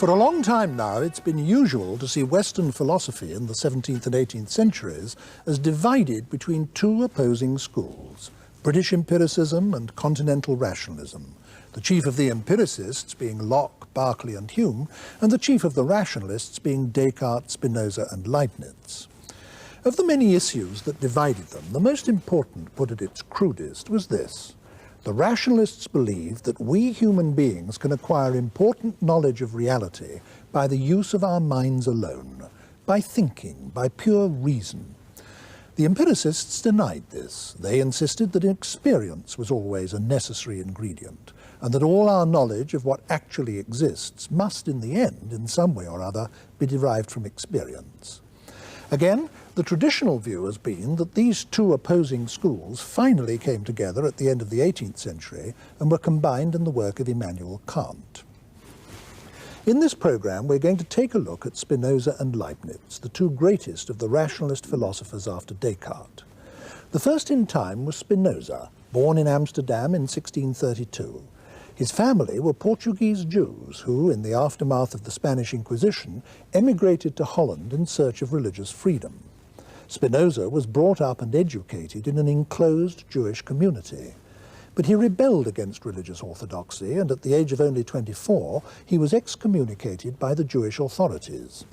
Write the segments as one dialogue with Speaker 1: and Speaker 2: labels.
Speaker 1: For a long time now, it's been usual to see Western philosophy in the 17th and 18th centuries as divided between two opposing schools, British empiricism and continental rationalism, the chief of the empiricists being Locke, Berkeley and Hume, and the chief of the rationalists being Descartes, Spinoza and Leibniz. Of the many issues that divided them, the most important, put at its crudest, was this. The rationalists believed that we human beings can acquire important knowledge of reality by the use of our minds alone, by thinking, by pure reason. The empiricists denied this. They insisted that experience was always a necessary ingredient, and that all our knowledge of what actually exists must, in the end, in some way or other, be derived from experience. Again, the traditional view has been that these two opposing schools finally came together at the end of the 18th century and were combined in the work of Immanuel Kant. In this program, we're going to take a look at Spinoza and Leibniz, the two greatest of the rationalist philosophers after Descartes. The first in time was Spinoza, born in Amsterdam in 1632. His family were Portuguese Jews who, in the aftermath of the Spanish Inquisition, emigrated to Holland in search of religious freedom. Spinoza was brought up and educated in an enclosed Jewish community. But he rebelled against religious orthodoxy, and at the age of only 24, he was excommunicated by the Jewish authorities.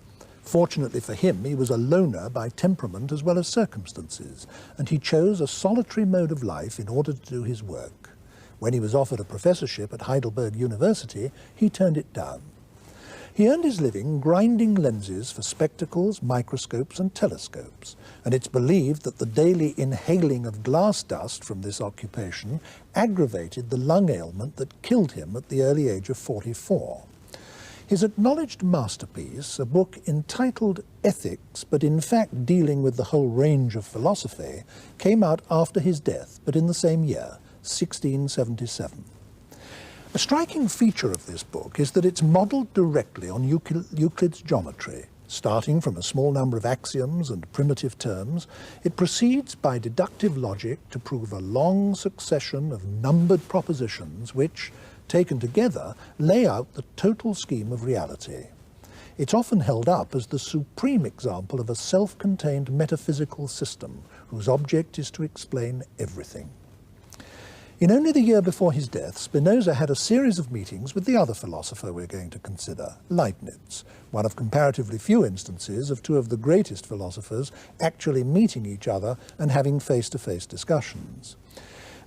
Speaker 1: Fortunately for him, he was a loner by temperament as well as circumstances, and he chose a solitary mode of life in order to do his work. When he was offered a professorship at Heidelberg University, he turned it down. He earned his living grinding lenses for spectacles, microscopes and telescopes, and it's believed that the daily inhaling of glass dust from this occupation aggravated the lung ailment that killed him at the early age of 44. His acknowledged masterpiece, a book entitled Ethics, but in fact dealing with the whole range of philosophy, came out after his death, but in the same year, 1677. A striking feature of this book is that it's modelled directly on Euclid's geometry. Starting from a small number of axioms and primitive terms, it proceeds by deductive logic to prove a long succession of numbered propositions which, taken together, lay out the total scheme of reality. It's often held up as the supreme example of a self-contained metaphysical system whose object is to explain everything. In only the year before his death, Spinoza had a series of meetings with the other philosopher we're going to consider, Leibniz, one of comparatively few instances of two of the greatest philosophers actually meeting each other and having face-to-face discussions.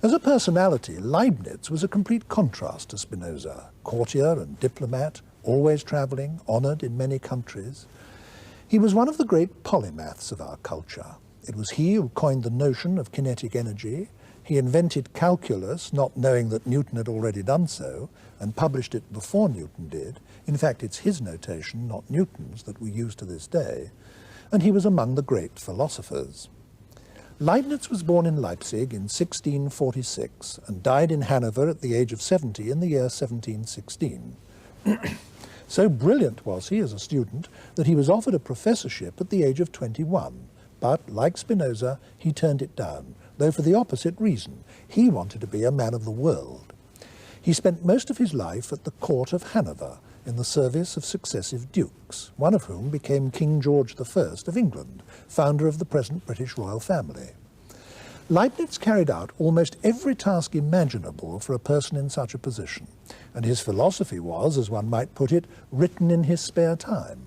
Speaker 1: As a personality, Leibniz was a complete contrast to Spinoza, courtier and diplomat, always travelling, honoured in many countries. He was one of the great polymaths of our culture. It was he who coined the notion of kinetic energy. He invented calculus, not knowing that Newton had already done so, and published it before Newton did. In fact, it's his notation, not Newton's, that we use to this day. And he was among the great philosophers. Leibniz was born in Leipzig in 1646 and died in Hanover at the age of 70 in the year 1716. So brilliant was he as a student that he was offered a professorship at the age of 21. But, like Spinoza, he turned it down, though for the opposite reason. He wanted to be a man of the world. He spent most of his life at the court of Hanover, in the service of successive dukes, one of whom became King George I of England, founder of the present British royal family. Leibniz carried out almost every task imaginable for a person in such a position, and his philosophy was, as one might put it, written in his spare time.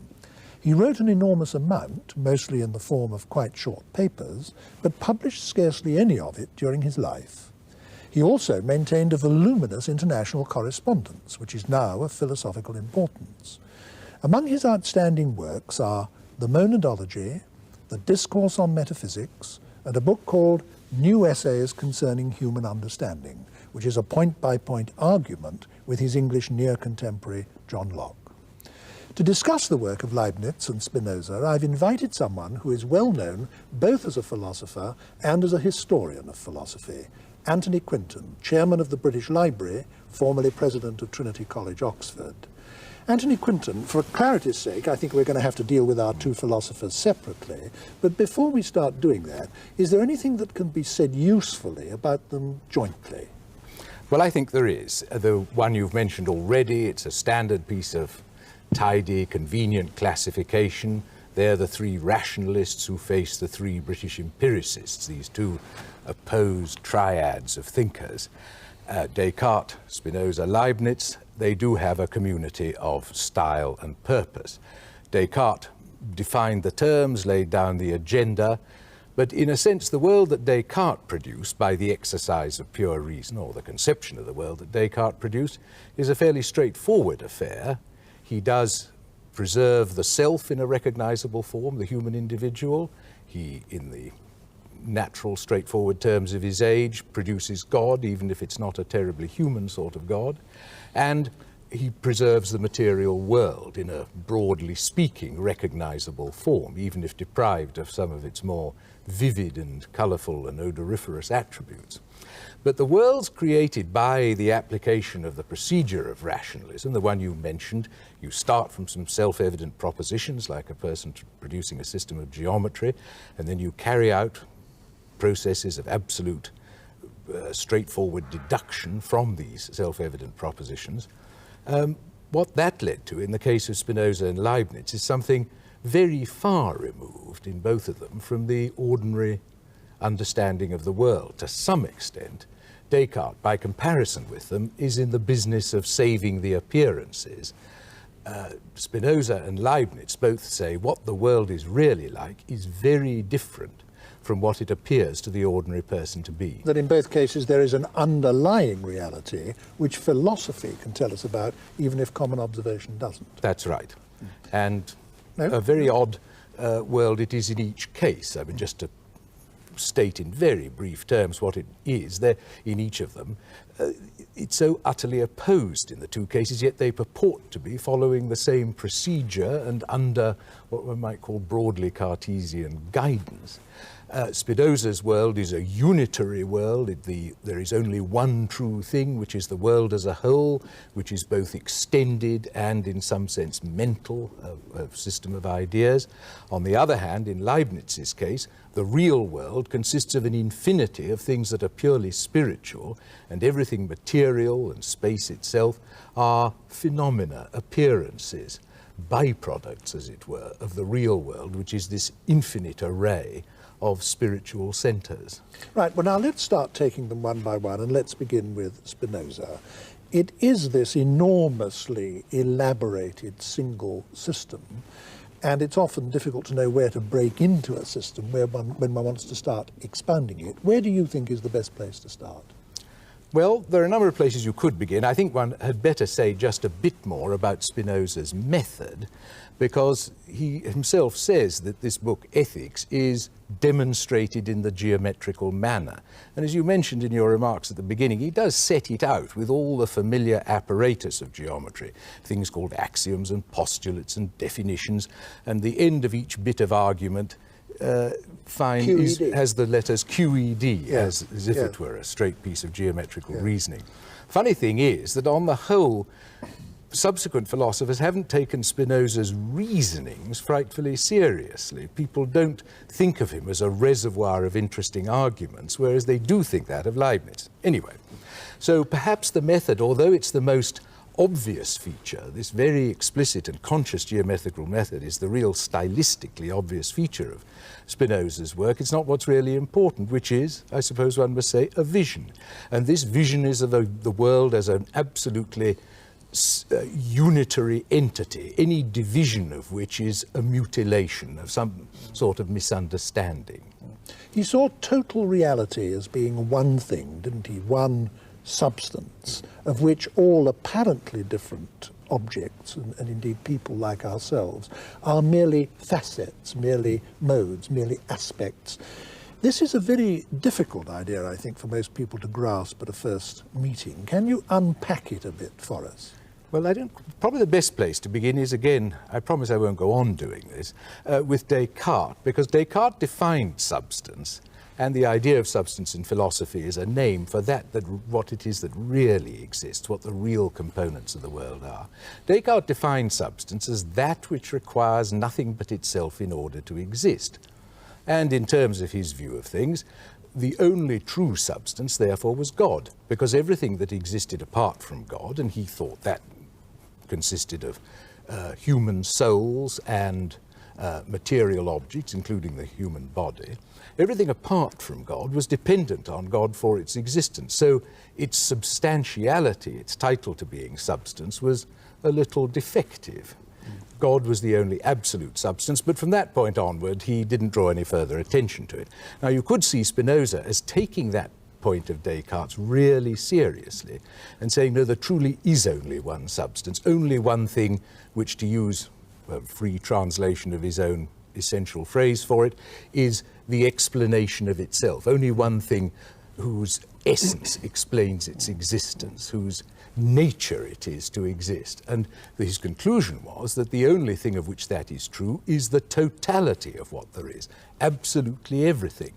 Speaker 1: He wrote an enormous amount, mostly in the form of quite short papers, but published scarcely any of it during his life. He also maintained a voluminous international correspondence, which is now of philosophical importance. Among his outstanding works are The Monadology, The Discourse on Metaphysics, and a book called New Essays Concerning Human Understanding, which is a point-by-point argument with his English near-contemporary John Locke. To discuss the work of Leibniz and Spinoza, I've invited someone who is well known both as a philosopher and as a historian of philosophy, Anthony Quinton, chairman of the British Library, formerly president of Trinity College, Oxford. Anthony Quinton, for clarity's sake, I think we're going to have to deal with our two philosophers separately, but before we start doing that, is there anything that can be said usefully about them jointly?
Speaker 2: Well, I think there is. The one you've mentioned already, it's a standard piece of tidy, convenient classification. They're the three rationalists who face the three British empiricists, these two opposed triads of thinkers. Descartes, Spinoza, Leibniz, they do have a community of style and purpose. Descartes defined the terms, laid down the agenda, but in a sense the world that Descartes produced by the exercise of pure reason, or the conception of the world that Descartes produced, is a fairly straightforward affair. He does preserve the self in a recognizable form, the human individual. He, in the natural, straightforward terms of his age, produces God, even if it's not a terribly human sort of God. And he preserves the material world in a, broadly speaking, recognizable form, even if deprived of some of its more vivid and colorful and odoriferous attributes. But the worlds created by the application of the procedure of rationalism, the one you mentioned, you start from some self-evident propositions, like a person producing a system of geometry, and then you carry out processes of absolute, straightforward deduction from these self-evident propositions. What that led to, in the case of Spinoza and Leibniz, is something very far removed in both of them from the ordinary understanding of the world. To some extent, Descartes, by comparison with them, is in the business of saving the appearances. Spinoza and Leibniz both say what the world is really like is very different from what it appears to the ordinary person to be.
Speaker 1: That in both cases there is an underlying reality which philosophy can tell us about, even if common observation doesn't.
Speaker 2: That's right. And a very odd world it is in each case. I mean, just to state in very brief terms what it is, there in each of them, it's so utterly opposed in the two cases, yet they purport to be following the same procedure and under what one might call broadly Cartesian guidance. Spinoza's world is a unitary world. There is only one true thing, which is the world as a whole, which is both extended and in some sense mental, a system of ideas. On the other hand, in Leibniz's case, the real world consists of an infinity of things that are purely spiritual, and everything material and space itself are phenomena, appearances, byproducts, as it were, of the real world, which is this infinite array of spiritual centers.
Speaker 1: Right, well now let's start taking them one by one, and let's begin with Spinoza. It is this enormously elaborated single system, and it's often difficult to know where to break into a system when one wants to start expounding it. Where do you think is the best place to start?
Speaker 2: Well, there are a number of places you could begin. I think one had better say just a bit more about Spinoza's method, because he himself says that this book, Ethics, is demonstrated in the geometrical manner. And as you mentioned in your remarks at the beginning, he does set it out with all the familiar apparatus of geometry, things called axioms and postulates and definitions, and the end of each bit of argument has the letters QED, as if it were a straight piece of geometrical reasoning. Funny thing is that on the whole, subsequent philosophers haven't taken Spinoza's reasonings frightfully seriously. People don't think of him as a reservoir of interesting arguments, whereas they do think that of Leibniz. Anyway, so perhaps the method, although it's the most obvious feature, this very explicit and conscious geometrical method is the real stylistically obvious feature of Spinoza's work, it's not what's really important, which is, I suppose one must say, a vision. And this vision is of the world as an absolutely unitary entity, any division of which is a mutilation of some sort of misunderstanding.
Speaker 1: He saw total reality as being one thing, didn't he? One substance, of which all apparently different objects, and indeed people like ourselves, are merely facets, merely modes, merely aspects. This is a very difficult idea, I think, for most people to grasp at a first meeting. Can you unpack it a bit for us?
Speaker 2: Well, probably the best place to begin is, again, I promise I won't go on doing this, with Descartes, because Descartes defined substance, and the idea of substance in philosophy is a name for what it is that really exists, what the real components of the world are. Descartes defined substance as that which requires nothing but itself in order to exist. And in terms of his view of things, the only true substance, therefore, was God, because everything that existed apart from God, and he thought that consisted of human souls and material objects, including the human body. Everything apart from God was dependent on God for its existence. So its substantiality, its title to being substance, was a little defective. God was the only absolute substance, but from that point onward, he didn't draw any further attention to it. Now, you could see Spinoza as taking that point of Descartes really seriously and saying, no, there truly is only one substance, only one thing which, to use a free translation of his own essential phrase for it, is the explanation of itself. Only one thing whose essence explains its existence, whose nature it is to exist. And his conclusion was that the only thing of which that is true is the totality of what there is, absolutely everything.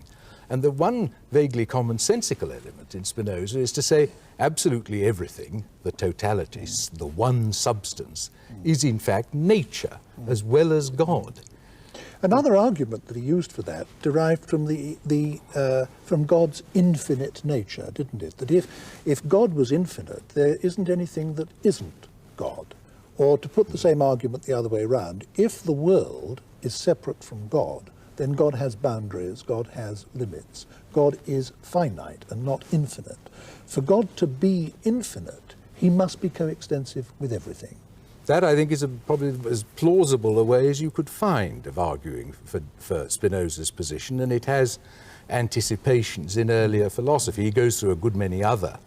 Speaker 2: And the one vaguely commonsensical element in Spinoza is to say absolutely everything, the totality, the one substance, is in fact nature as well as God.
Speaker 1: Another argument that he used for that derived from from God's infinite nature, didn't it? That if God was infinite, there isn't anything that isn't God. Or to put the same argument the other way around, if the world is separate from God, then God has boundaries, God has limits. God is finite and not infinite. For God to be infinite, he must be coextensive with everything.
Speaker 2: That, I think, is probably as plausible a way as you could find of arguing for Spinoza's position, and it has anticipations in earlier philosophy. He goes through a good many other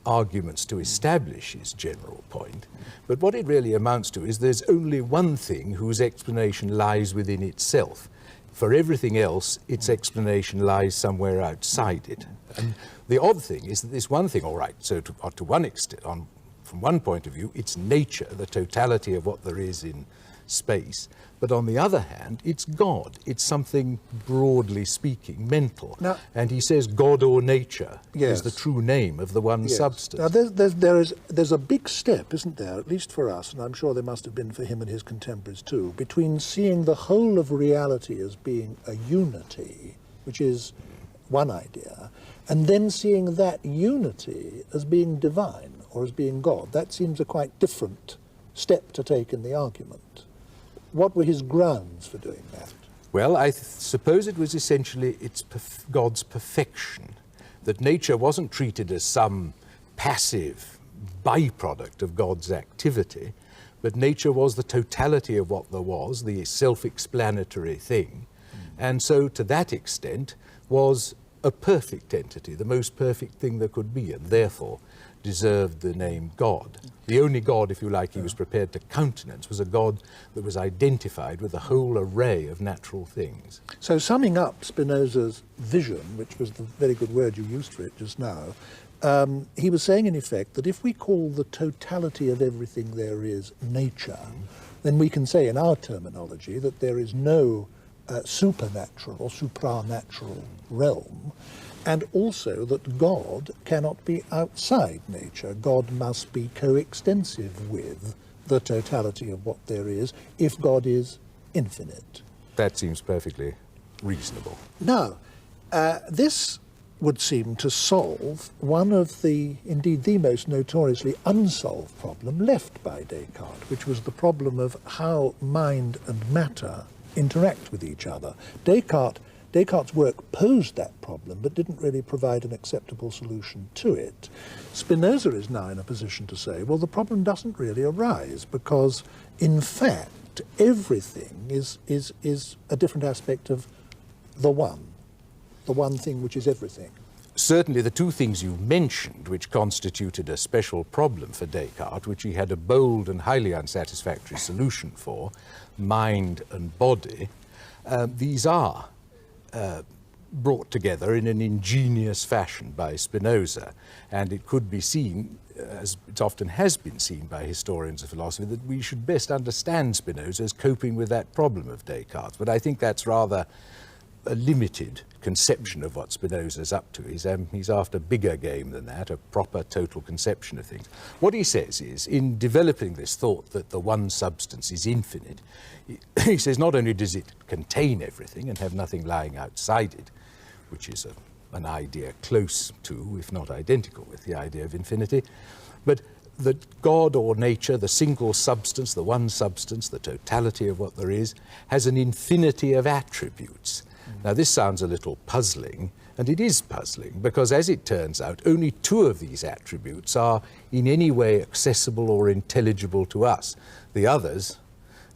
Speaker 2: arguments to establish his general point. But what it really amounts to is there's only one thing whose explanation lies within itself. For everything else, its explanation lies somewhere outside it. And the odd thing is that this one thing, all right, so to one extent, from one point of view, it's nature, the totality of what there is in space. But on the other hand, it's God. It's something, broadly speaking, mental. Now, and he says God or nature is the true name of the one substance.
Speaker 1: Now, there's a big step, isn't there, at least for us, and I'm sure there must have been for him and his contemporaries too, between seeing the whole of reality as being a unity, which is one idea, and then seeing that unity as being divine or as being God. That seems a quite different step to take in the argument. What were his grounds for doing that?
Speaker 2: Well, I suppose it was essentially God's perfection, that nature wasn't treated as some passive byproduct of God's activity, but nature was the totality of what there was, the self-explanatory thing, and so to that extent was a perfect entity, the most perfect thing there could be, and therefore deserved the name God. The only God, if you like, he was prepared to countenance was a God that was identified with a whole array of natural things.
Speaker 1: So summing up Spinoza's vision, which was the very good word you used for it just now, he was saying in effect that if we call the totality of everything there is nature, then we can say in our terminology that there is no supernatural or supranatural realm, and also that God cannot be outside nature. God must be coextensive with the totality of what there is if God is infinite.
Speaker 2: That seems perfectly reasonable.
Speaker 1: Now, this would seem to solve one of indeed the most notoriously unsolved problem left by Descartes, which was the problem of how mind and matter interact with each other. Descartes' work posed that problem, but didn't really provide an acceptable solution to it. Spinoza is now in a position to say, well, the problem doesn't really arise, because, in fact, everything is a different aspect of the one thing which is everything.
Speaker 2: Certainly the two things you mentioned, which constituted a special problem for Descartes, which he had a bold and highly unsatisfactory solution for, mind and body, these are brought together in an ingenious fashion by Spinoza, and it could be seen, as it often has been seen by historians of philosophy, that we should best understand Spinoza as coping with that problem of Descartes. But I think that's rather a limited conception of what Spinoza's up to. He's after bigger game than that, a proper total conception of things. What he says is, in developing this thought that the one substance is infinite, he says not only does it contain everything and have nothing lying outside it, which is an idea close to, if not identical with, the idea of infinity, but that God or nature, the single substance, the one substance, the totality of what there is, has an infinity of attributes. Now, this sounds a little puzzling, and it is puzzling, because as it turns out, only two of these attributes are in any way accessible or intelligible to us. The others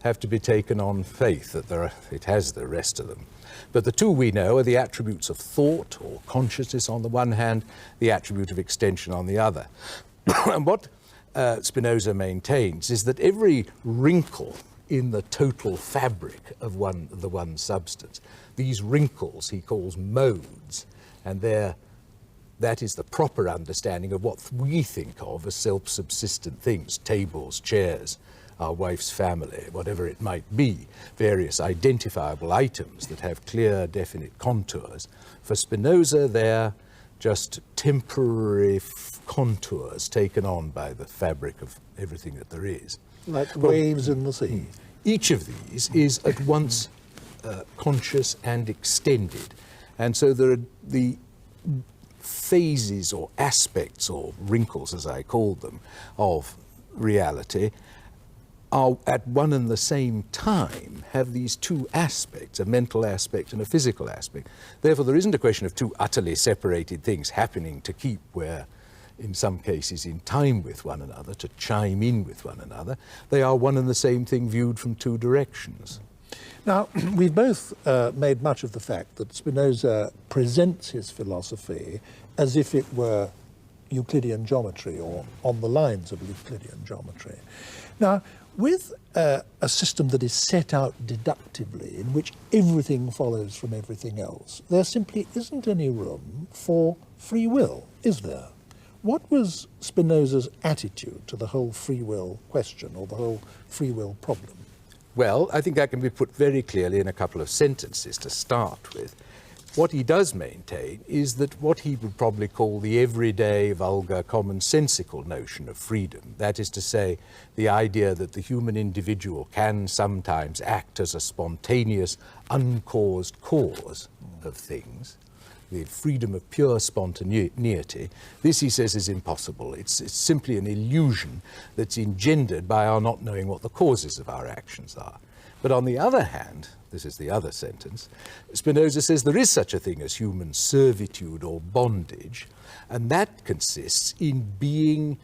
Speaker 2: have to be taken on faith that it has the rest of them. But the two we know are the attributes of thought or consciousness on the one hand, the attribute of extension on the other. And what Spinoza maintains is that every wrinkle in the total fabric of the one substance, these wrinkles he calls modes, and that is the proper understanding of what we think of as self-subsistent things, tables, chairs, our wife's family, whatever it might be, various identifiable items that have clear, definite contours. For Spinoza, they're just temporary contours taken on by the fabric of everything that there is.
Speaker 1: Like waves in the sea.
Speaker 2: Each of these is at once conscious and extended. And so there are the phases or aspects or wrinkles, as I call them, of reality are at one and the same time have these two aspects, a mental aspect and a physical aspect. Therefore, there isn't a question of two utterly separated things happening to keep where, in some cases, in time with one another, to chime in with one another. They are one and the same thing viewed from two directions.
Speaker 1: Now, we've both made much of the fact that Spinoza presents his philosophy as if it were Euclidean geometry or on the lines of Euclidean geometry. Now, with a system that is set out deductively, in which everything follows from everything else, there simply isn't any room for free will, is there? What was Spinoza's attitude to the whole free will question or the whole free will problem?
Speaker 2: Well, I think that can be put very clearly in a couple of sentences to start with. What he does maintain is that what he would probably call the everyday, vulgar, commonsensical notion of freedom, that is to say, the idea that the human individual can sometimes act as a spontaneous, uncaused cause of things, the freedom of pure spontaneity, this, he says, is impossible. It's simply an illusion that's engendered by our not knowing what the causes of our actions are. But on the other hand, this is the other sentence, Spinoza says there is such a thing as human servitude or bondage, and that consists in being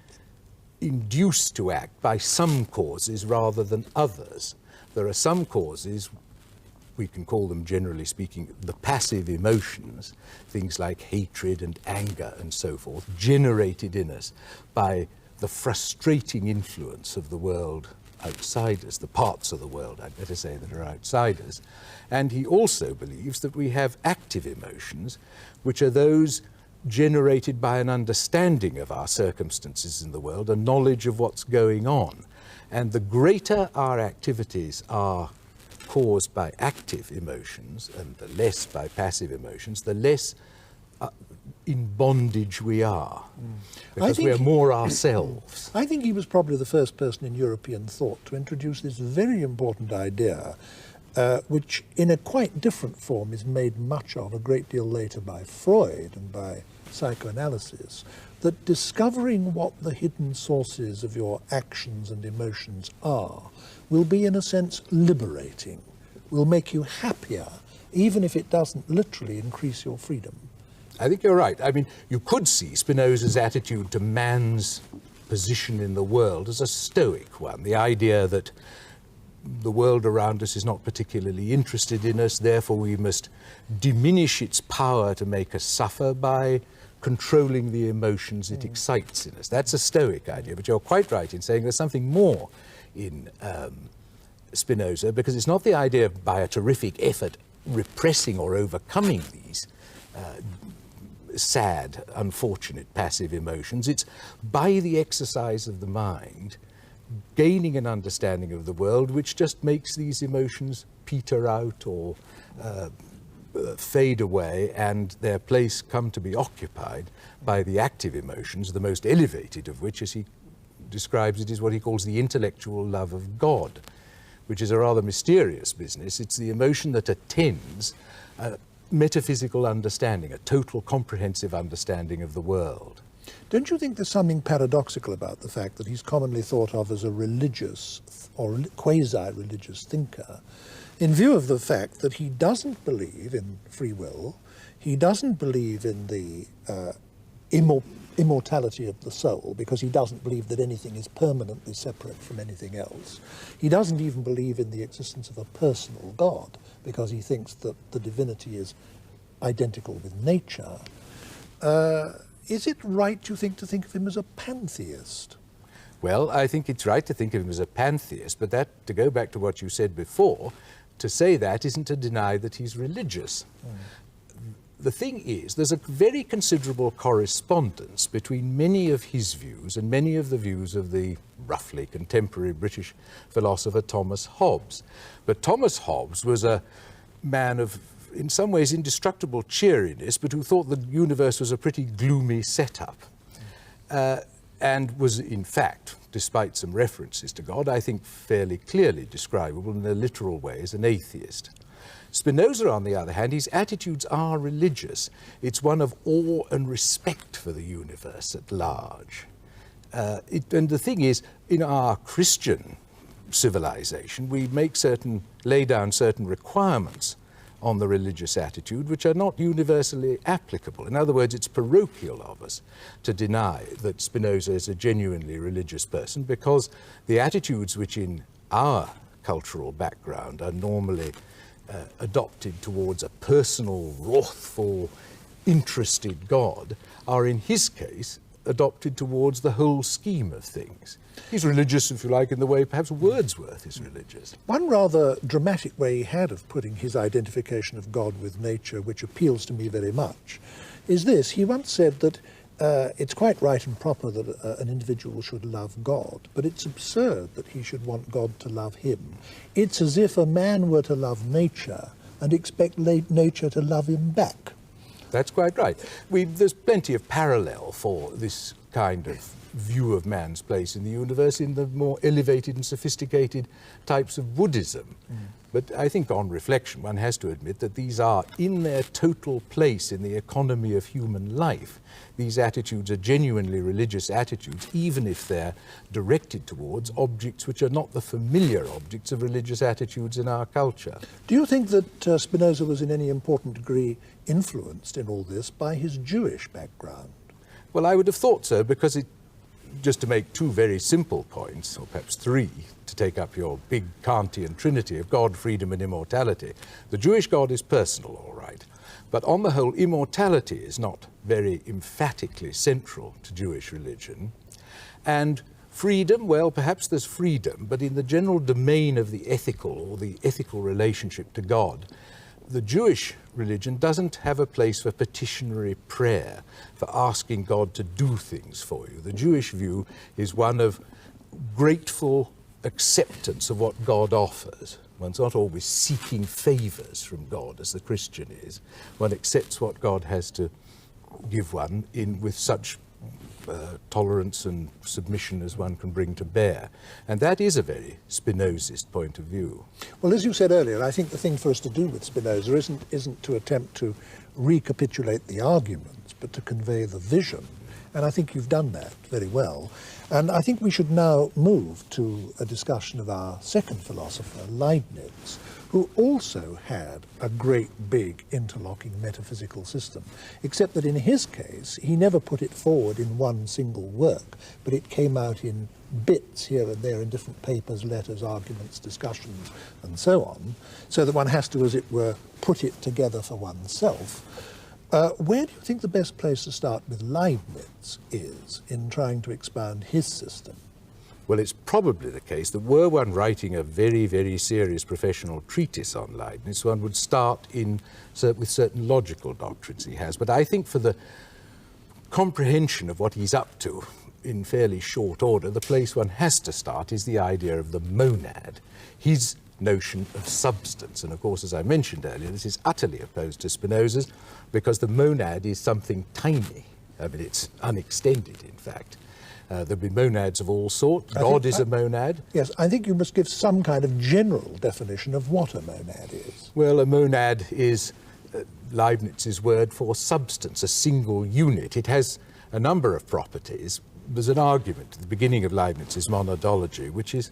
Speaker 2: induced to act by some causes rather than others. There are some causes, we can call them, generally speaking, the passive emotions, things like hatred and anger and so forth, generated in us by the frustrating influence of the world outside us, the parts of the world, I'd better say, that are outside us. And he also believes that we have active emotions, which are those generated by an understanding of our circumstances in the world, a knowledge of what's going on. And the greater our activities are caused by active emotions and the less by passive emotions, the less in bondage we are, because we're more ourselves.
Speaker 1: I think he was probably the first person in European thought to introduce this very important idea, which in a quite different form is made much of a great deal later by Freud and by psychoanalysis, that discovering what the hidden sources of your actions and emotions are will be, in a sense, liberating, will make you happier, even if it doesn't literally increase your freedom.
Speaker 2: I think you're right. I mean, you could see Spinoza's attitude to man's position in the world as a stoic one, the idea that the world around us is not particularly interested in us, therefore we must diminish its power to make us suffer by controlling the emotions it excites in us. That's a stoic idea, but you're quite right in saying there's something more in Spinoza, because it's not the idea of, by a terrific effort, repressing or overcoming these sad, unfortunate, passive emotions. It's by the exercise of the mind, gaining an understanding of the world which just makes these emotions peter out or fade away, and their place come to be occupied by the active emotions, the most elevated of which, as he describes it, is what he calls the intellectual love of God, which is a rather mysterious business. It's the emotion that attends metaphysical understanding, a total comprehensive understanding of the world.
Speaker 1: Don't you think there's something paradoxical about the fact that he's commonly thought of as a religious or quasi-religious thinker, in view of the fact that he doesn't believe in free will, he doesn't believe in the immortality of the soul, because he doesn't believe that anything is permanently separate from anything else. He doesn't even believe in the existence of a personal God, because he thinks that the divinity is identical with nature. Is it right, you think, to think of him as a pantheist?
Speaker 2: Well, I think it's right to think of him as a pantheist, but that, to go back to what you said before, to say that isn't to deny that he's religious. The thing is, there's a very considerable correspondence between many of his views and many of the views of the roughly contemporary British philosopher Thomas Hobbes. But Thomas Hobbes was a man of, in some ways, indestructible cheeriness, but who thought the universe was a pretty gloomy setup. And was, in fact, despite some references to God, I think fairly clearly describable in a literal way as an atheist. Spinoza, on the other hand, his attitudes are religious. It's one of awe and respect for the universe at large. And the thing is, in our Christian civilization, we lay down certain requirements on the religious attitude which are not universally applicable. In other words, it's parochial of us to deny that Spinoza is a genuinely religious person, because the attitudes which in our cultural background are normally adopted towards a personal, wrathful, interested God are, in his case, adopted towards the whole scheme of things. He's religious, if you like, in the way perhaps Wordsworth is religious.
Speaker 1: One rather dramatic way he had of putting his identification of God with nature, which appeals to me very much, is this. He once said that it's quite right and proper that an individual should love God, but it's absurd that he should want God to love him. It's as if a man were to love nature and expect nature to love him back.
Speaker 2: That's quite right. There's plenty of parallel for this kind of view of man's place in the universe in the more elevated and sophisticated types of Buddhism. But I think on reflection one has to admit that these are, in their total place in the economy of human life, these attitudes are genuinely religious attitudes, even if they're directed towards objects which are not the familiar objects of religious attitudes in our culture.
Speaker 1: Do you think that Spinoza was in any important degree influenced in all this by his Jewish background?
Speaker 2: Well, I would have thought so, because just to make two very simple points, or perhaps three, to take up your big Kantian trinity of God, freedom and immortality. The Jewish God is personal, all right, but on the whole, immortality is not very emphatically central to Jewish religion. And freedom, well, perhaps there's freedom, but in the general domain of the ethical or the ethical relationship to God, the Jewish religion doesn't have a place for petitionary prayer, for asking God to do things for you. The Jewish view is one of grateful acceptance of what God offers. One's not always seeking favors from God, as the Christian is. One accepts what God has to give one with such tolerance and submission as one can bring to bear. And that is a very Spinozist point of view.
Speaker 1: Well, as you said earlier, I think the thing for us to do with Spinoza isn't to attempt to recapitulate the arguments, but to convey the vision. And I think you've done that very well. And I think we should now move to a discussion of our second philosopher, Leibniz, who also had a great big interlocking metaphysical system, except that in his case he never put it forward in one single work, but it came out in bits here and there in different papers, letters, arguments, discussions, and so on, so that one has to, as it were, put it together for oneself. Where do you think the best place to start with Leibniz is in trying to expound his system?
Speaker 2: Well, it's probably the case that were one writing a very, very serious professional treatise on Leibniz, one would start with certain logical doctrines he has. But I think for the comprehension of what he's up to in fairly short order, the place one has to start is the idea of the monad, his notion of substance. And of course, as I mentioned earlier, this is utterly opposed to Spinoza's, because the monad is something tiny. I mean, it's unextended, in fact. There'll be monads of all sorts. God is a monad.
Speaker 1: Yes, I think you must give some kind of general definition of what a monad is.
Speaker 2: Well, a monad is Leibniz's word for substance, a single unit. It has a number of properties. There's an argument at the beginning of Leibniz's monadology, which is,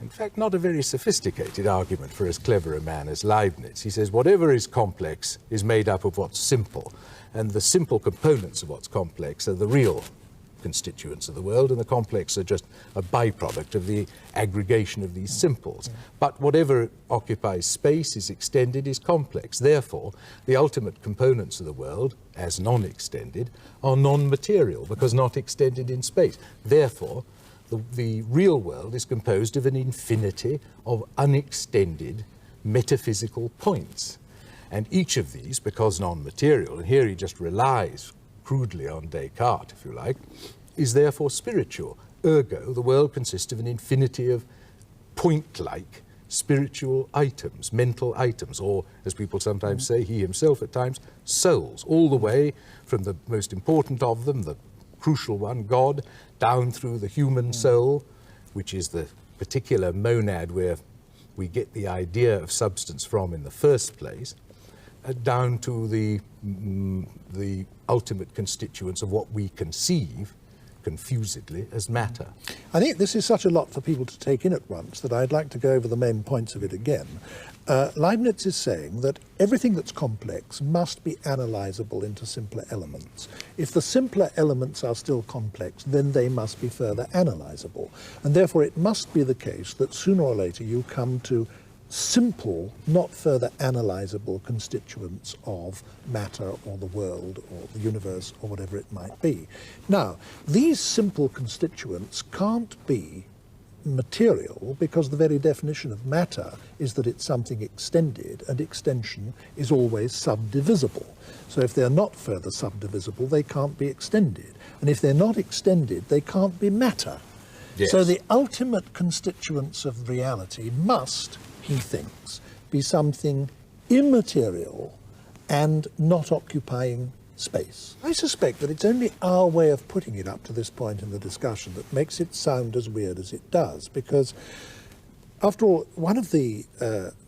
Speaker 2: in fact, not a very sophisticated argument for as clever a man as Leibniz. He says whatever is complex is made up of what's simple, and the simple components of what's complex are the real constituents of the world, and the complex are just a byproduct of the aggregation of these simples. But whatever occupies space, is extended, is complex. Therefore, the ultimate components of the world, as non-extended, are non-material, because not extended in space. Therefore, the real world is composed of an infinity of unextended metaphysical points. And each of these, because non-material, and here he just relies crudely on Descartes, if you like, is therefore spiritual. Ergo, the world consists of an infinity of point-like spiritual items, mental items, or, as people sometimes say, he himself at times, souls, all the way from the most important of them, the crucial one, God, down through the human soul, which is the particular monad where we get the idea of substance from in the first place, down to the ultimate constituents of what we conceive, confusedly, as matter.
Speaker 1: I think this is such a lot for people to take in at once that I'd like to go over the main points of it again. Leibniz is saying that everything that's complex must be analyzable into simpler elements. If the simpler elements are still complex, then they must be further analyzable. And therefore it must be the case that sooner or later you come to simple, not further analyzable constituents of matter or the world or the universe or whatever it might be. Now, these simple constituents can't be material because the very definition of matter is that it's something extended, and extension is always subdivisible. So if they're not further subdivisible, they can't be extended. And if they're not extended, they can't be matter.
Speaker 2: Yes.
Speaker 1: So the ultimate constituents of reality must, he thinks, be something immaterial and not occupying space. I suspect that it's only our way of putting it up to this point in the discussion that makes it sound as weird as it does, because after all, one of the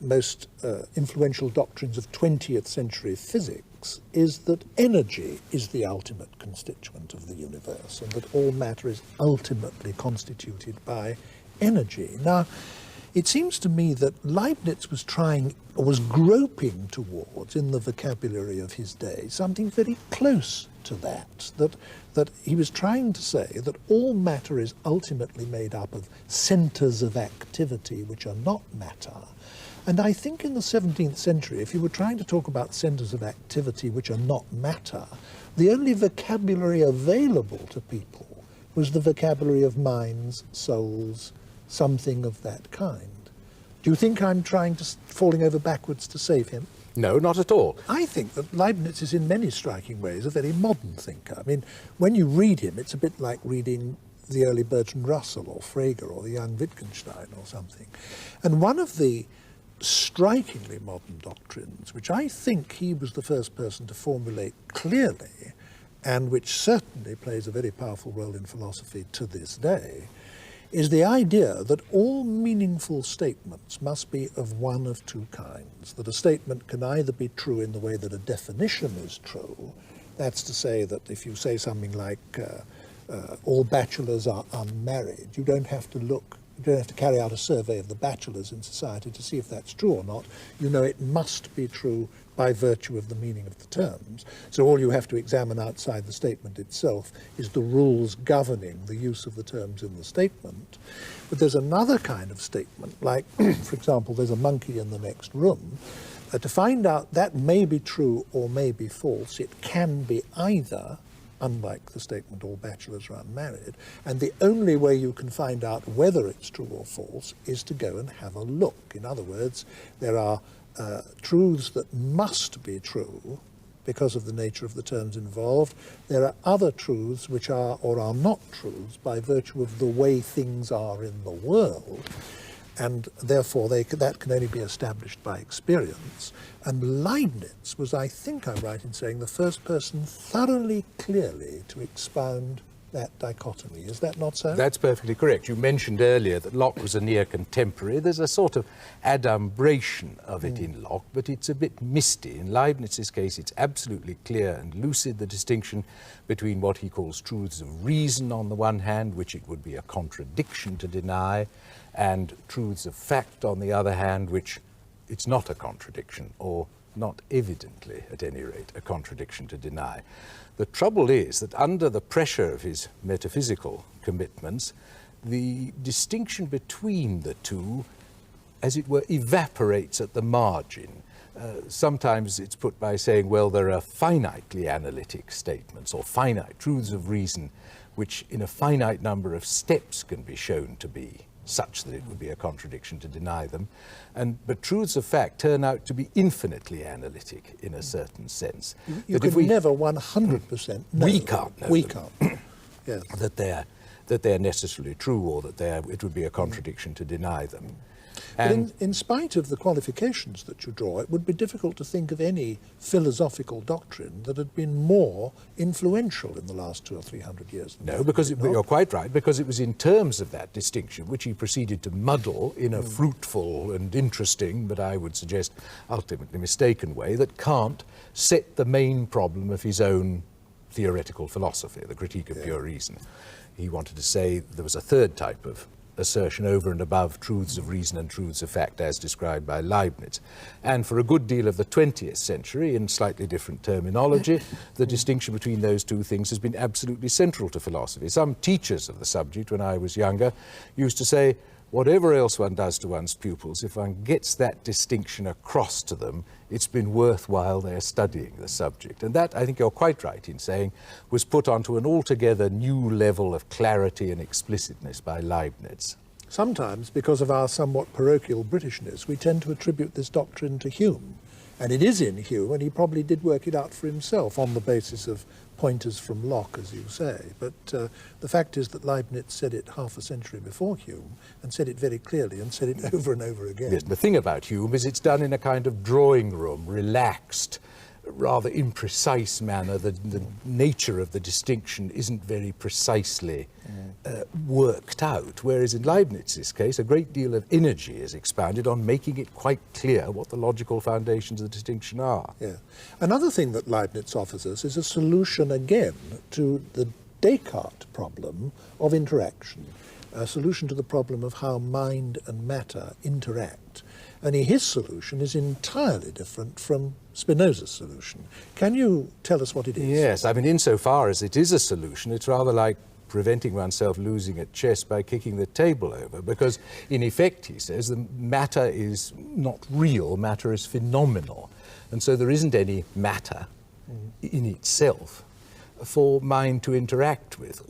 Speaker 1: most influential doctrines of 20th century physics is that energy is the ultimate constituent of the universe, and that all matter is ultimately constituted by energy. Now, it seems to me that Leibniz was trying, or was groping towards, in the vocabulary of his day, something very close to that he was trying to say that all matter is ultimately made up of centres of activity which are not matter. And I think in the 17th century, if you were trying to talk about centres of activity which are not matter, the only vocabulary available to people was the vocabulary of minds, souls, something of that kind. Do you think I'm falling over backwards to save him?
Speaker 2: No, not at all.
Speaker 1: I think that Leibniz is in many striking ways a very modern thinker. I mean, when you read him, it's a bit like reading the early Bertrand Russell or Frege or the young Wittgenstein or something. And one of the strikingly modern doctrines, which I think he was the first person to formulate clearly, and which certainly plays a very powerful role in philosophy to this day, is the idea that all meaningful statements must be of one of two kinds. That a statement can either be true in the way that a definition is true, that's to say that if you say something like all bachelors are unmarried, you don't have to carry out a survey of the bachelors in society to see if that's true or not. You know it must be true by virtue of the meaning of the terms. So all you have to examine outside the statement itself is the rules governing the use of the terms in the statement. But there's another kind of statement, like, for example, there's a monkey in the next room. To find out that may be true or may be false, it can be either, unlike the statement all bachelors are unmarried, and the only way you can find out whether it's true or false is to go and have a look. In other words, there are truths that must be true because of the nature of the terms involved. There are other truths which are or are not truths by virtue of the way things are in the world, and therefore that can only be established by experience. And Leibniz was, I think I'm right in saying, the first person thoroughly clearly to expound that dichotomy. Is that not so?
Speaker 2: That's perfectly correct. You mentioned earlier that Locke was a near contemporary. There's a sort of adumbration of it in Locke, but it's a bit misty. In Leibniz's case, it's absolutely clear and lucid, the distinction between what he calls truths of reason on the one hand, which it would be a contradiction to deny, and truths of fact on the other hand, which it's not a contradiction, or not evidently, at any rate, a contradiction to deny. The trouble is that under the pressure of his metaphysical commitments, the distinction between the two, as it were, evaporates at the margin. Sometimes it's put by saying, well, there are finitely analytic statements or finite truths of reason, which in a finite number of steps can be shown to be such that it would be a contradiction to deny them. But truths of fact turn out to be infinitely analytic in a certain sense.
Speaker 1: You can never 100% know.
Speaker 2: We can't know.
Speaker 1: We can't. Yes.
Speaker 2: That they're necessarily true, or that it would be a contradiction to deny them.
Speaker 1: But in spite of the qualifications that you draw, it would be difficult to think of any philosophical doctrine that had been more influential in the last 200 or 300 years.
Speaker 2: No, because you're quite right, because it was in terms of that distinction, which he proceeded to muddle in a fruitful and interesting, but I would suggest ultimately mistaken way, that Kant set the main problem of his own theoretical philosophy, the critique of pure reason. He wanted to say there was a third type of assertion over and above truths of reason and truths of fact as described by Leibniz. And for a good deal of the 20th century, in slightly different terminology, the distinction between those two things has been absolutely central to philosophy. Some teachers of the subject, when I was younger, used to say, whatever else one does to one's pupils, if one gets that distinction across to them, it's been worthwhile their studying the subject. And that, I think you're quite right in saying, was put onto an altogether new level of clarity and explicitness by Leibniz.
Speaker 1: Sometimes, because of our somewhat parochial Britishness, we tend to attribute this doctrine to Hume. And it is in Hume, and he probably did work it out for himself on the basis of pointers from Locke, as you say. But the fact is that Leibniz said it half a century before Hume, and said it very clearly, and said it over and over again.
Speaker 2: Yes, the thing about Hume is it's done in a kind of drawing room, relaxed, rather imprecise manner. The nature of the distinction isn't very precisely worked out, whereas in Leibniz's case, a great deal of energy is expended on making it quite clear what the logical foundations of the distinction are.
Speaker 1: Yeah. Another thing that Leibniz offers us is a solution again to the Descartes problem of interaction, a solution to the problem of how mind and matter interact. Only his solution is entirely different from Spinoza's solution. Can you tell us what it is?
Speaker 2: Yes, I mean, insofar as it is a solution, it's rather like preventing oneself losing at chess by kicking the table over, because in effect, he says, the matter is not real, matter is phenomenal. And so there isn't any matter in itself for mind to interact with.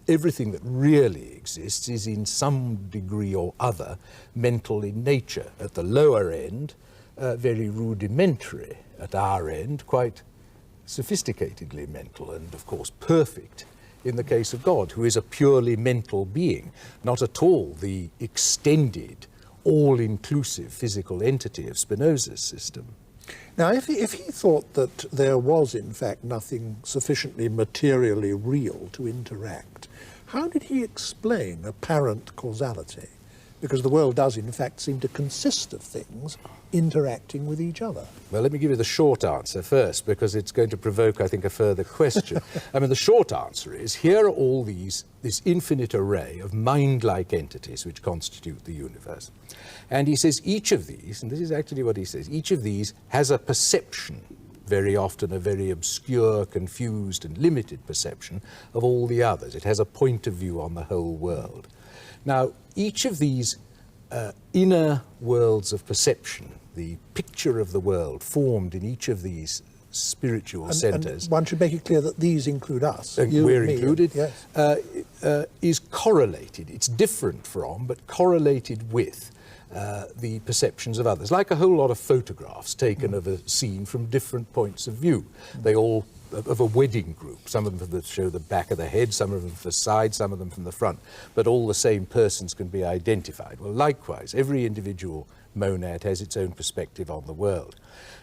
Speaker 2: Everything that really exists is in some degree or other mental in nature. At the lower end, very rudimentary. At our end, quite sophisticatedly mental, and of course perfect in the case of God, who is a purely mental being, not at all the extended, all-inclusive physical entity of Spinoza's system.
Speaker 1: Now, if he thought that there was, in fact, nothing sufficiently materially real to interact, how did he explain apparent causality? Because the world does, in fact, seem to consist of things interacting with each other.
Speaker 2: Well, let me give you the short answer first, because it's going to provoke, I think, a further question. I mean, the short answer is, here are all this infinite array of mind-like entities which constitute the universe. And he says each of these, and this is actually what he says, each of these has a perception, very often a very obscure, confused, and limited perception of all the others. It has a point of view on the whole world. Now, each of these inner worlds of perception, the picture of the world formed in each of these spiritual centers.
Speaker 1: And one should make it clear that these include us.
Speaker 2: We're included.
Speaker 1: Yes.
Speaker 2: Is correlated. It's different from, but correlated with the perceptions of others, like a whole lot of photographs taken of a scene from different points of view. They all of a wedding group. Some of them that show the back of the head, some of them from the side, some of them from the front, but all the same persons can be identified. Well, likewise, every individual monad has its own perspective on the world.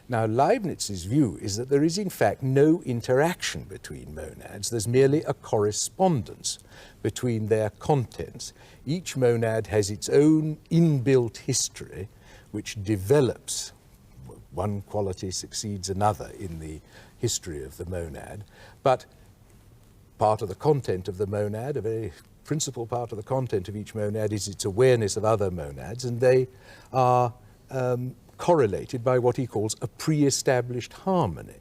Speaker 2: Now, Leibniz's view is that there is in fact no interaction between monads. There's merely a correspondence between their contents. Each monad has its own inbuilt history, which develops. One quality succeeds another in the history of the monad, but part of the content of the monad, a very principal part of the content of each monad, is its awareness of other monads, and they are correlated by what he calls a pre-established harmony.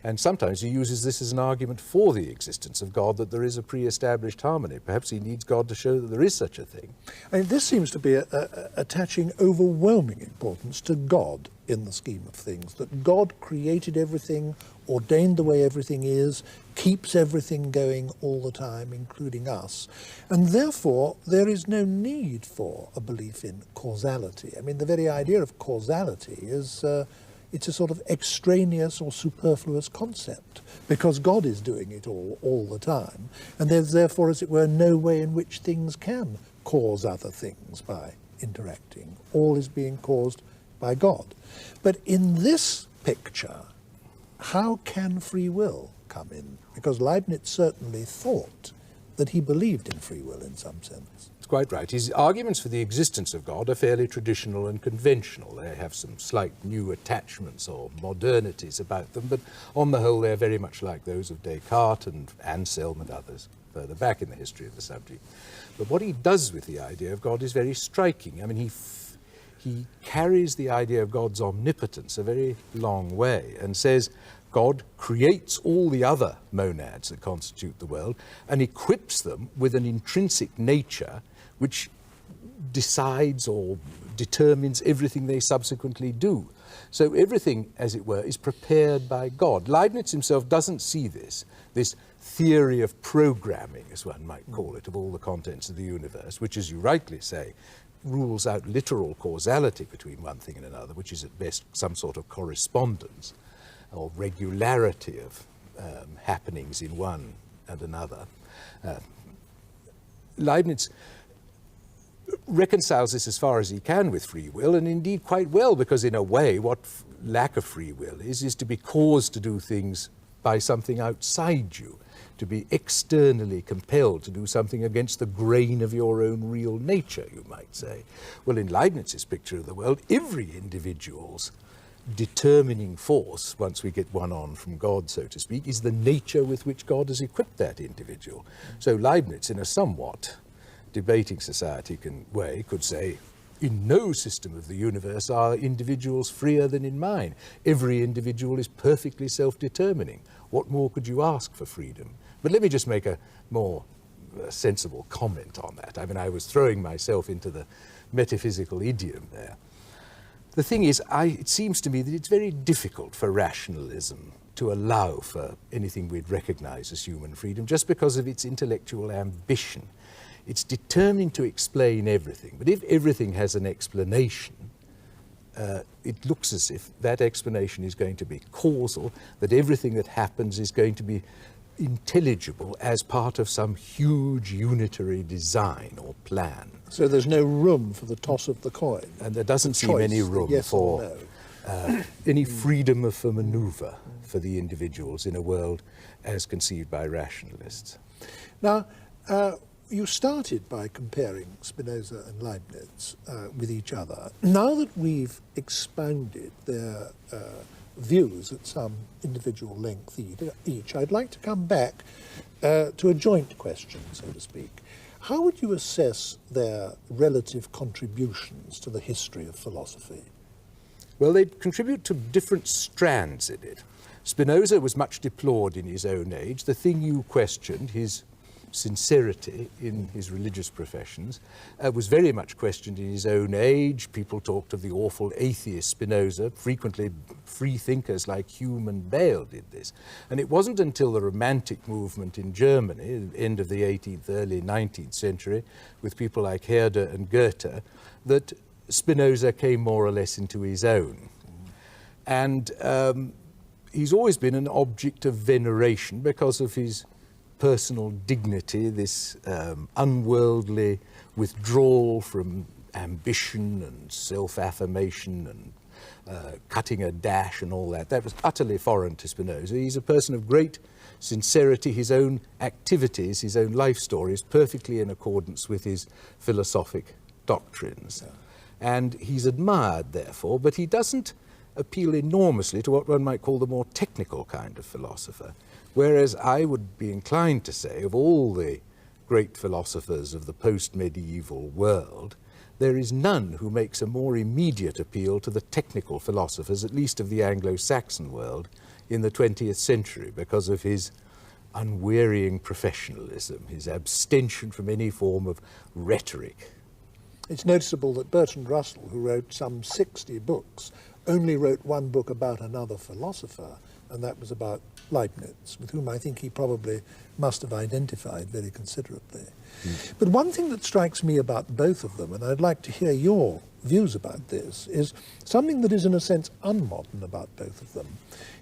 Speaker 2: And sometimes he uses this as an argument for the existence of God, that there is a pre-established harmony. Perhaps he needs God to show that there is such a thing.
Speaker 1: I mean, this seems to be attaching overwhelming importance to God in the scheme of things, that God created everything, ordained the way everything is, keeps everything going all the time, including us. And therefore, there is no need for a belief in causality. I mean, the very idea of causality is it's a sort of extraneous or superfluous concept, because God is doing it all the time. And there's therefore, as it were, no way in which things can cause other things by interacting. All is being caused by God. But in this picture, how can free will come in? Because Leibniz certainly thought that he believed in free will in some sense.
Speaker 2: It's quite right. His arguments for the existence of God are fairly traditional and conventional. They have some slight new attachments or modernities about them, but on the whole they're very much like those of Descartes and Anselm and others further back in the history of the subject. But what he does with the idea of God is very striking. I mean, he carries the idea of God's omnipotence a very long way and says God creates all the other monads that constitute the world and equips them with an intrinsic nature which decides or determines everything they subsequently do. So everything, as it were, is prepared by God. Leibniz himself doesn't see this theory of programming, as one might call it, of all the contents of the universe, which, as you rightly say, rules out literal causality between one thing and another, which is at best some sort of correspondence or regularity of happenings in one and another. Leibniz reconciles this as far as he can with free will, and indeed quite well, because in a way what lack of free will is to be caused to do things by something outside you, to be externally compelled to do something against the grain of your own real nature, you might say. Well, in Leibniz's picture of the world, every individual's determining force, once we get one on from God, so to speak, is the nature with which God has equipped that individual. So Leibniz, in a somewhat debating society way, could say, in no system of the universe are individuals freer than in mine. Every individual is perfectly self-determining. What more could you ask for freedom? But let me just make a more sensible comment on that. I mean, I was throwing myself into the metaphysical idiom there. The thing is, it seems to me that it's very difficult for rationalism to allow for anything we'd recognize as human freedom just because of its intellectual ambition. It's determined to explain everything, but if everything has an explanation, it looks as if that explanation is going to be causal, that everything that happens is going to be intelligible as part of some huge unitary design or plan.
Speaker 1: So there's no room for the toss of the coin.
Speaker 2: And there doesn't seem any room for any freedom for maneuver for the individuals in a world as conceived by rationalists.
Speaker 1: Now, you started by comparing Spinoza and Leibniz with each other. Now that we've expounded their views at some individual length each, I'd like to come back to a joint question, so to speak. How would you assess their relative contributions to the history of philosophy?
Speaker 2: Well, they contribute to different strands in it. Spinoza was much deplored in his own age. The thing you questioned, his sincerity in his religious professions, was very much questioned in his own age. People talked of the awful atheist Spinoza. Frequently free thinkers like Hume and Bale did this. And it wasn't until the Romantic movement in Germany, end of the 18th, early 19th century, with people like Herder and Goethe, that Spinoza came more or less into his own. And he's always been an object of veneration because of his personal dignity, this unworldly withdrawal from ambition and self-affirmation and cutting a dash and all that. That was utterly foreign to Spinoza. He's a person of great sincerity. His own activities, his own life story is perfectly in accordance with his philosophic doctrines. Yeah. And he's admired, therefore, but he doesn't appeal enormously to what one might call the more technical kind of philosopher. Whereas I would be inclined to say, of all the great philosophers of the post-medieval world, there is none who makes a more immediate appeal to the technical philosophers, at least of the Anglo-Saxon world, in the 20th century, because of his unwearying professionalism, his abstention from any form of rhetoric.
Speaker 1: It's noticeable that Bertrand Russell, who wrote some 60 books, only wrote one book about another philosopher, and that was about Leibniz, with whom I think he probably must have identified very considerably. Mm. But one thing that strikes me about both of them, and I'd like to hear your views about this, is something that is in a sense unmodern about both of them,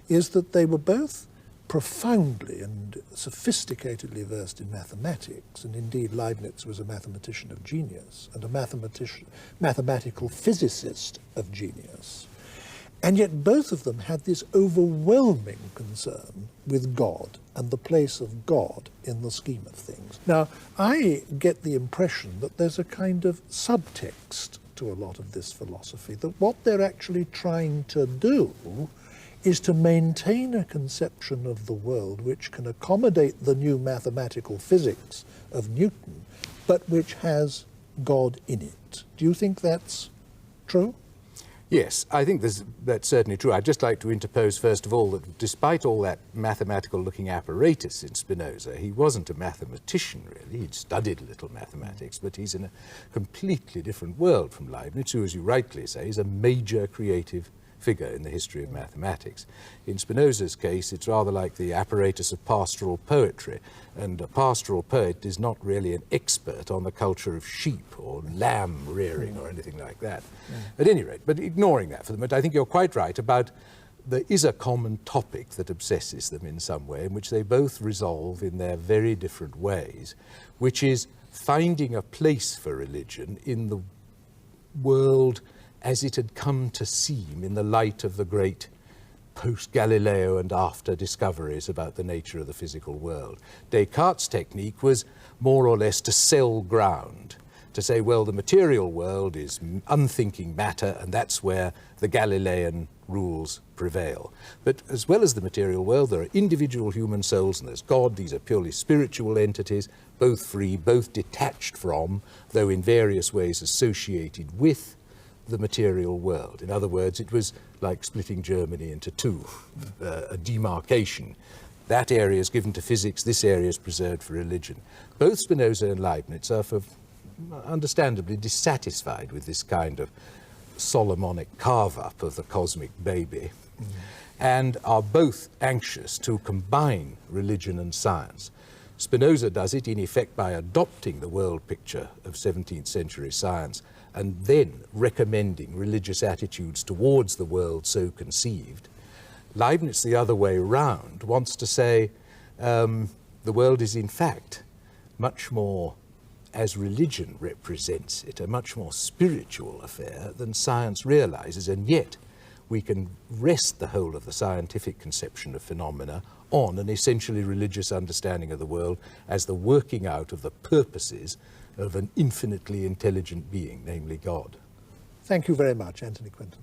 Speaker 1: is that they were both profoundly and sophisticatedly versed in mathematics, and indeed Leibniz was a mathematician of genius and a mathematical physicist of genius. And yet both of them had this overwhelming concern with God and the place of God in the scheme of things. Now, I get the impression that there's a kind of subtext to a lot of this philosophy, that what they're actually trying to do is to maintain a conception of the world which can accommodate the new mathematical physics of Newton, but which has God in it. Do you think that's true?
Speaker 2: Yes, I think that's certainly true. I'd just like to interpose, first of all, that despite all that mathematical-looking apparatus in Spinoza, he wasn't a mathematician, really. He'd studied a little mathematics, but he's in a completely different world from Leibniz, who, as you rightly say, is a major creative figure in the history of mathematics. In Spinoza's case, it's rather like the apparatus of pastoral poetry, and a pastoral poet is not really an expert on the culture of sheep or lamb rearing or anything like that. At any rate, but ignoring that for the moment, I think you're quite right about there is a common topic that obsesses them in some way, in which they both resolve in their very different ways, which is finding a place for religion in the world as it had come to seem in the light of the great post-Galileo and after discoveries about the nature of the physical world. Descartes' technique was more or less to sell ground, to say, well, the material world is unthinking matter, and that's where the Galilean rules prevail. But as well as the material world, there are individual human souls, and there's God. These are purely spiritual entities, both free, both detached from, though in various ways associated with, the material world. In other words, it was like splitting Germany into two, a demarcation. That area is given to physics, this area is preserved for religion. Both Spinoza and Leibniz are, understandably, dissatisfied with this kind of Solomonic carve-up of the cosmic baby, and are both anxious to combine religion and science. Spinoza does it, in effect, by adopting the world picture of 17th century science and then recommending religious attitudes towards the world so conceived. Leibniz, the other way round, wants to say the world is in fact much more, as religion represents it, a much more spiritual affair than science realizes, and yet we can rest the whole of the scientific conception of phenomena on an essentially religious understanding of the world as the working out of the purposes of an infinitely intelligent being, namely God.
Speaker 1: Thank you very much, Anthony Quinton.